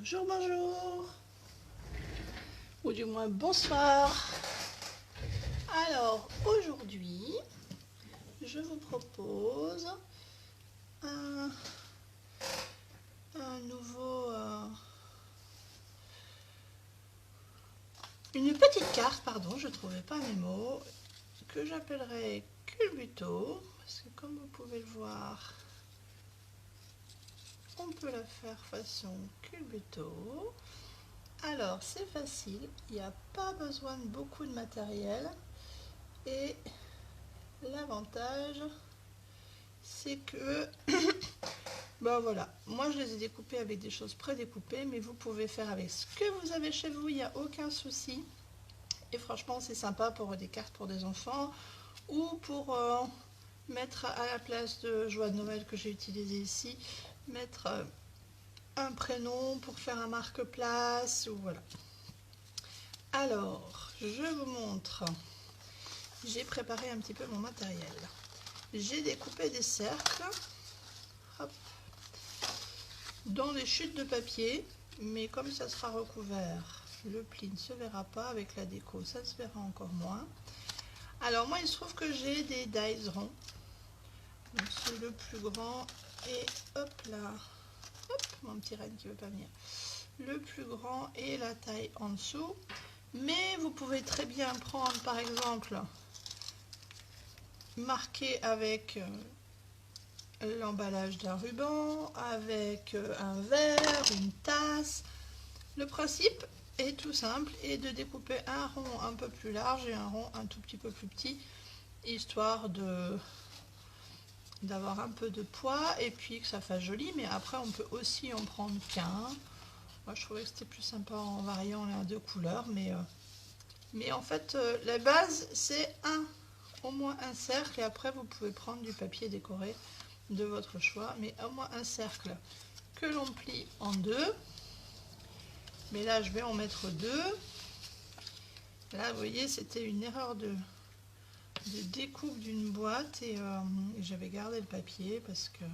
Bonjour, bonjour, ou du moins bonsoir. Alors aujourd'hui, je vous propose un nouveau, une petite carte, pardon, je ne trouvais pas mes mots, que j'appellerai culbuto, parce que comme vous pouvez le voir, on peut la faire façon culbuto. Alors c'est facile, il n'y a pas besoin de beaucoup de matériel et l'avantage c'est que ben voilà, moi je les ai découpés avec des choses prédécoupées, mais vous pouvez faire avec ce que vous avez chez vous, il n'y a aucun souci. Et franchement c'est sympa pour des cartes pour des enfants ou pour mettre à la place de joie de Noël que j'ai utilisé ici, mettre un prénom pour faire un marque-place ou voilà. Alors, je vous montre. J'ai préparé un petit peu mon matériel. J'ai découpé des cercles hop, dans des chutes de papier, mais comme ça sera recouvert, le pli ne se verra pas. Avec la déco, ça se verra encore moins. Alors moi, il se trouve que j'ai des dies ronds. Donc c'est le plus grand et hop là, hop, mon petit renne qui veut pas venir. Le plus grand et la taille en dessous. Mais vous pouvez très bien prendre par exemple marqué avec l'emballage d'un ruban, avec un verre, une tasse. Le principe est tout simple et de découper un rond un peu plus large et un rond un tout petit peu plus petit, histoire d'avoir un peu de poids et puis que ça fasse joli. Mais après on peut aussi en prendre qu'un. Moi je trouvais que c'était plus sympa en variant les deux couleurs, mais en fait la base c'est au moins un cercle, et après vous pouvez prendre du papier décoré de votre choix, mais au moins un cercle que l'on plie en deux. Mais là je vais en mettre deux. Là vous voyez, c'était une erreur de découpe d'une boîte et j'avais gardé le papier parce que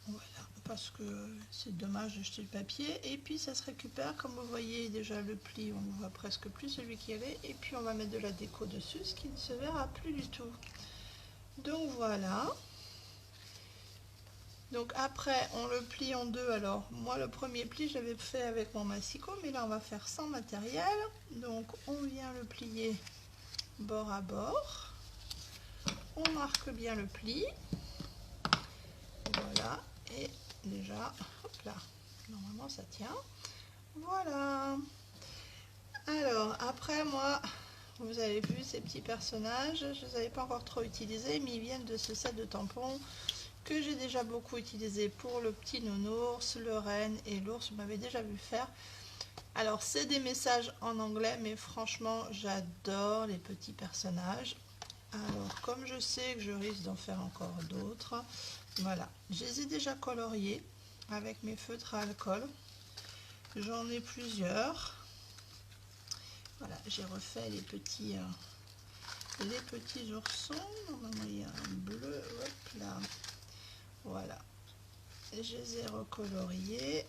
voilà, parce que c'est dommage de jeter le papier. Et puis ça se récupère, comme vous voyez déjà le pli, on ne voit presque plus celui qui avait, et puis on va mettre de la déco dessus, ce qui ne se verra plus du tout. Donc voilà. Donc après on le plie en deux. Alors moi le premier pli je l'avais fait avec mon massicot, mais là on va faire sans matériel. Donc on vient le plier bord à bord, on marque bien le pli, voilà, et déjà hop là, normalement ça tient, voilà. Alors après moi, vous avez vu ces petits personnages, je ne les avais pas encore trop utilisés, mais ils viennent de ce set de tampons que j'ai déjà beaucoup utilisé pour le petit nounours, le renne et l'ours, vous m'avez déjà vu faire. Alors c'est des messages en anglais, mais franchement j'adore les petits personnages. Alors comme je sais que je risque d'en faire encore d'autres, voilà, je les ai déjà coloriés avec mes feutres à alcool. J'en ai plusieurs. Voilà, j'ai refait les petits oursons. Normalement il y a un bleu, hop là. Voilà, je les ai recoloriés.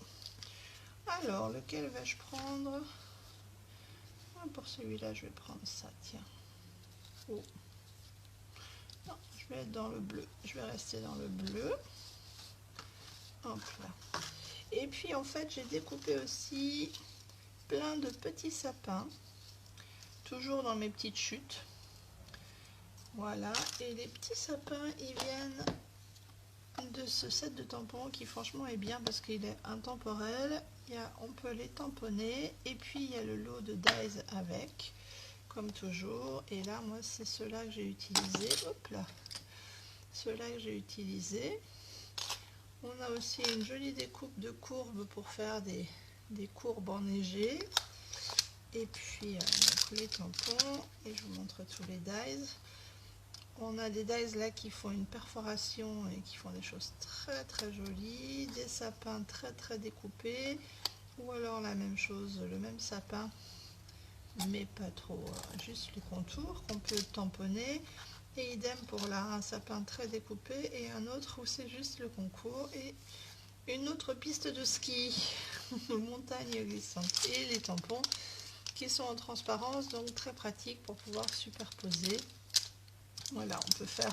Alors, lequel vais-je prendre? Pour celui-là, je vais prendre ça, tiens. Oh. Non, je vais être dans le bleu. Je vais rester dans le bleu. Hop là. Et puis, en fait, j'ai découpé aussi plein de petits sapins. Toujours dans mes petites chutes. Voilà. Et les petits sapins, ils viennent de ce set de tampons qui franchement est bien parce qu'il est intemporel. On peut les tamponner et puis il y a le lot de dies avec, comme toujours. Et là moi c'est ceux-là que j'ai utilisé. Hop là, ceux-là que j'ai utilisé. On a aussi une jolie découpe de courbes pour faire des courbes enneigées. Et puis les tampons, et je vous montre tous les dies. On a des dies là qui font une perforation et qui font des choses très très jolies, des sapins très très découpés, ou alors la même chose, le même sapin, mais pas trop, juste les contours qu'on peut tamponner. Et idem pour là, un sapin très découpé et un autre où c'est juste le concours. Et une autre piste de ski, montagne glissante, et les tampons qui sont en transparence, donc très pratique pour pouvoir superposer. Voilà, on peut faire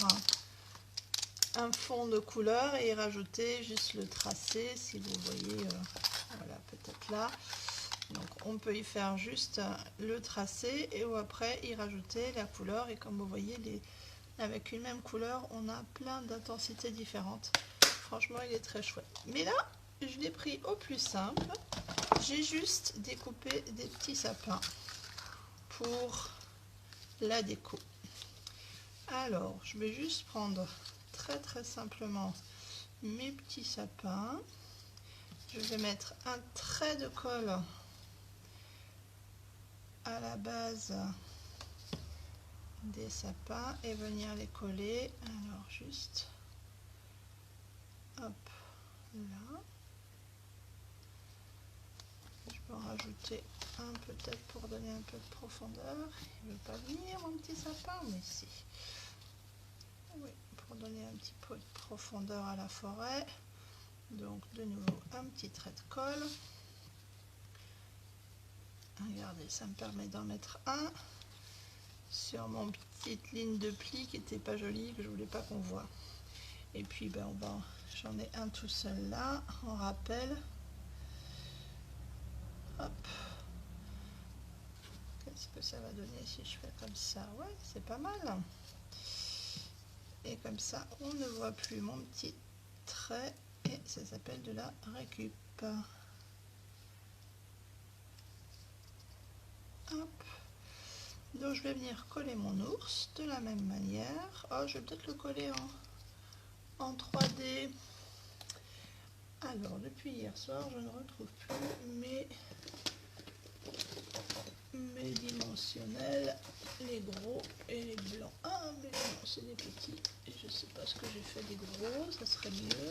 un fond de couleur et y rajouter juste le tracé, si vous voyez, voilà, peut-être là. Donc on peut y faire juste le tracé et après y rajouter la couleur, et comme vous voyez, avec une même couleur, on a plein d'intensités différentes. Franchement, il est très chouette. Mais là, je l'ai pris au plus simple. J'ai juste découpé des petits sapins pour la déco. Alors, je vais juste prendre très simplement mes petits sapins. Je vais mettre un trait de colle à la base des sapins et venir les coller. Alors juste, hop, là. Je peux en rajouter un peut-être pour donner un peu de profondeur. Il ne veut pas venir mon petit sapin, mais si. Oui, pour donner un petit peu de profondeur à la forêt. Donc de nouveau un petit trait de colle. Regardez, ça me permet d'en mettre un sur mon petite ligne de pli qui n'était pas jolie, que je voulais pas qu'on voit. Et puis ben j'en ai un tout seul là, en rappel. Hop. Qu'est-ce que ça va donner si je fais comme ça? Ouais, c'est pas mal. Et comme ça, on ne voit plus mon petit trait et ça s'appelle de la récup. Hop. Donc je vais venir coller mon ours de la même manière. Oh, je vais peut-être le coller en 3D. Alors depuis hier soir, je ne retrouve plus mes dimensionnels, les gros et les blancs. Ah mais non, c'est des petits et je sais pas ce que j'ai fait des gros, ça serait mieux.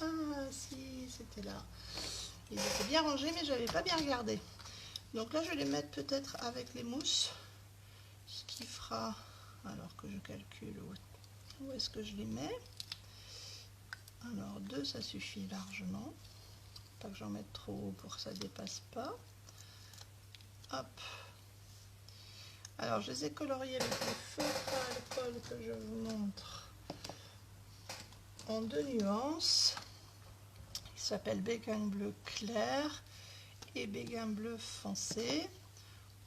Ah si, c'était là. Ils étaient bien rangés mais je n'avais pas bien regardé. Donc là je vais les mettre peut-être avec les mousses, ce qui fera, alors que je calcule où est-ce que je les mets. Alors 2 ça suffit largement, pas que j'en mette trop haut pour que ça dépasse pas. Hop. Alors je les ai coloriés avec les feutres à alcool que je vous montre en 2 nuances. Il s'appelle Béguin bleu clair et Béguin bleu foncé,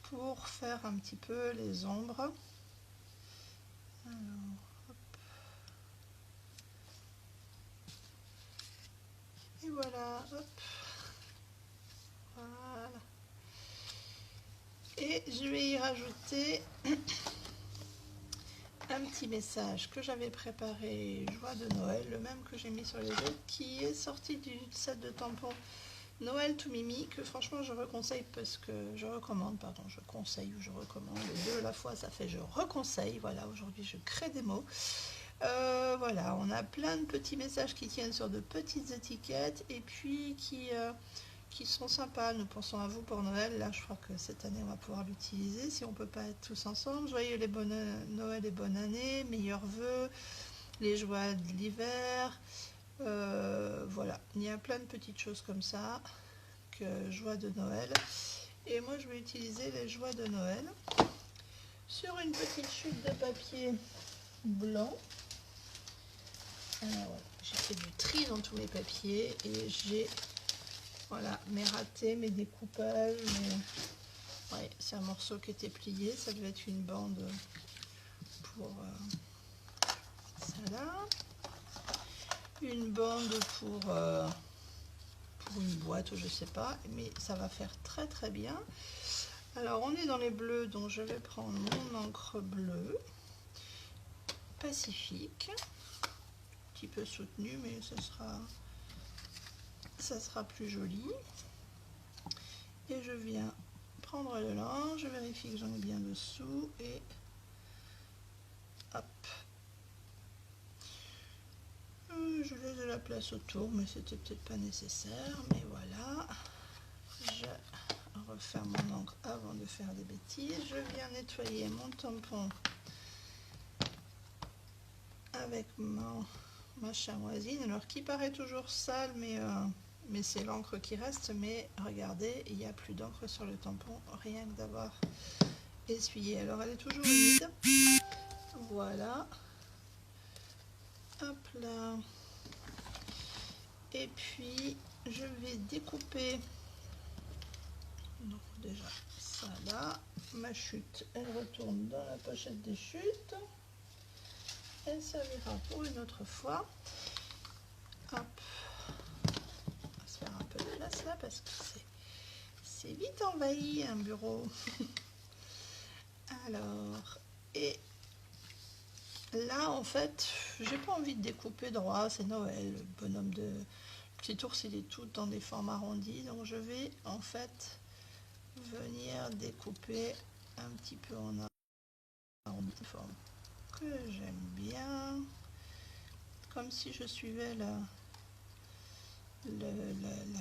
pour faire un petit peu les ombres. Alors, hop. Et voilà, hop. Voilà. Et je vais y rajouter un petit message que j'avais préparé, joie de Noël, le même que j'ai mis sur les autres, qui est sorti du set de tampons Noël tout Mimi, que franchement je reconseille, parce que je recommande, pardon, je conseille ou je recommande, les deux à la fois ça fait je reconseille. Voilà, aujourd'hui je crée des mots. Voilà, on a plein de petits messages qui tiennent sur de petites étiquettes et puis qui sont sympas. Nous pensons à vous pour Noël. Là, je crois que cette année, on va pouvoir l'utiliser si on ne peut pas être tous ensemble. Joyeux les bonnes Noël et bonne année, meilleurs vœux, les joies de l'hiver. Voilà, il y a plein de petites choses comme ça, que joie de Noël. Et moi, je vais utiliser les joies de Noël sur une petite chute de papier blanc. Alors, j'ai fait du tri dans tous mes papiers et j'ai, voilà, mes ratés, mes découpages. Ouais, c'est un morceau qui était plié, ça devait être une bande pour ça là. Une bande pour une boîte ou je sais pas, mais ça va faire très très bien. Alors on est dans les bleus, donc je vais prendre mon encre bleue Pacifique, un petit peu soutenu, mais ça sera plus joli. Et je viens prendre le linge, je vérifie que j'en ai bien dessous et hop. Je laisse de la place autour, mais c'était peut-être pas nécessaire, mais voilà. Je referme mon encre avant de faire des bêtises. Je viens nettoyer mon tampon avec mon ma chamoisine, alors qui paraît toujours sale, mais c'est l'encre qui reste. Mais regardez, il n'y a plus d'encre sur le tampon, rien que d'avoir essuyé. Alors elle est toujours humide. Voilà. Hop là. Et puis je vais découper. Donc déjà ça là, ma chute, elle retourne dans la pochette des chutes. Elle servira pour une autre fois. Hop. On va se faire un peu de place là parce que c'est vite envahi un bureau. Alors, et là en fait, j'ai pas envie de découper droit, c'est Noël, le bonhomme de petit ours, il est tout dans des formes arrondies, donc je vais en fait venir découper un petit peu en arrondi, forme que j'aime bien, comme si je suivais la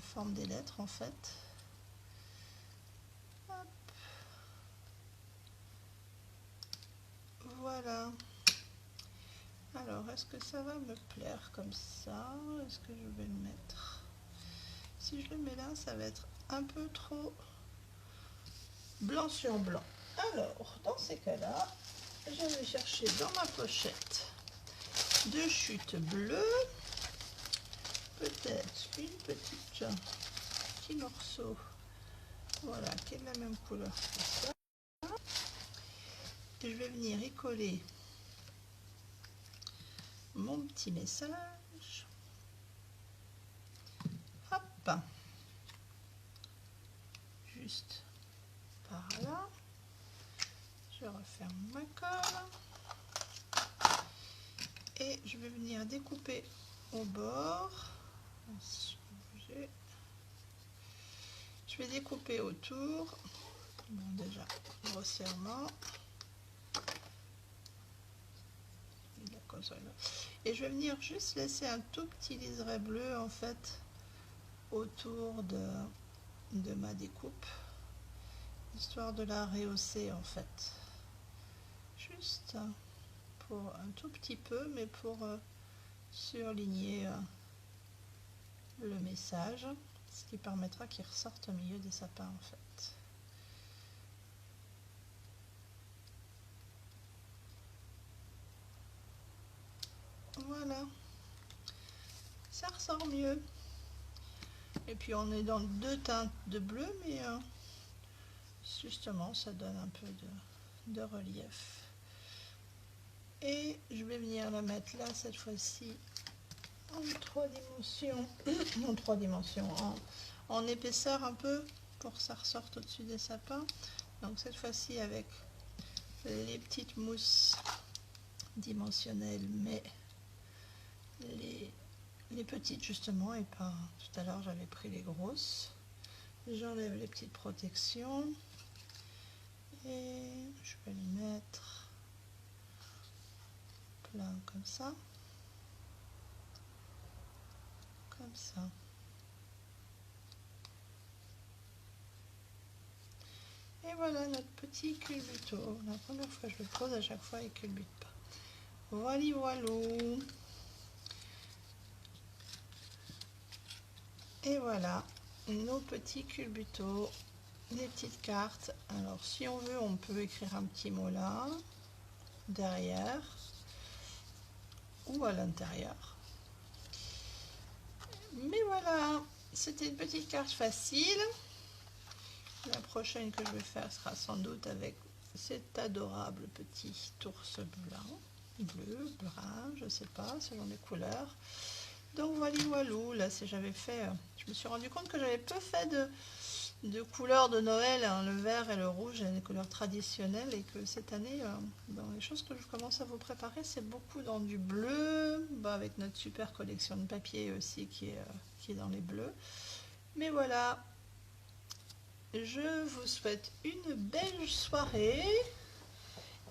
forme des lettres en fait. Hop. Voilà. Alors, est-ce que ça va me plaire comme ça? Est-ce que je vais le mettre? Si je le mets là, ça va être un peu trop blanc sur blanc. Alors, dans ces cas-là, je vais chercher dans ma pochette de chutes bleues, peut-être une petit morceau, voilà, qui est de la même couleur que ça. Et je vais venir y coller mon petit message. Hop, juste par là. Je referme ma colle et je vais venir découper au bord. Je vais découper autour. Bon, déjà grossièrement. Et je vais venir juste laisser un tout petit liseré bleu en fait autour de ma découpe, histoire de la rehausser en fait. Juste pour un tout petit peu, mais pour surligner le message, ce qui permettra qu'il ressorte au milieu des sapins en fait. Voilà, ça ressort mieux. Et puis on est dans deux teintes de bleu, mais justement ça donne un peu de relief. Et je vais venir la mettre là cette fois-ci en 3 dimensions, en 3 dimensions, en épaisseur un peu pour que ça ressorte au-dessus des sapins. Donc cette fois-ci avec les petites mousses dimensionnelles, mais les petites justement, et pas tout à l'heure j'avais pris les grosses. J'enlève les petites protections et je vais les mettre plein comme ça. Comme ça. Et voilà notre petit culbuto. La première fois je le pose, à chaque fois il ne culbute pas. Voilà, voilà. Et voilà nos petits culbutos, les petites cartes. Alors si on veut, on peut écrire un petit mot là, derrière ou à l'intérieur. Mais voilà, c'était une petite carte facile. La prochaine que je vais faire sera sans doute avec cet adorable petit ours blanc, bleu, brun, je sais pas, selon les couleurs. Donc voilà, voilà, là si j'avais fait, je me suis rendu compte que j'avais peu fait de couleurs de Noël, hein, le vert et le rouge, les couleurs traditionnelles, et que cette année, dans les choses que je commence à vous préparer, c'est beaucoup dans du bleu, avec notre super collection de papier aussi qui est dans les bleus. Mais voilà, je vous souhaite une belle soirée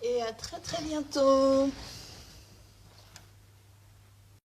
et à très très bientôt.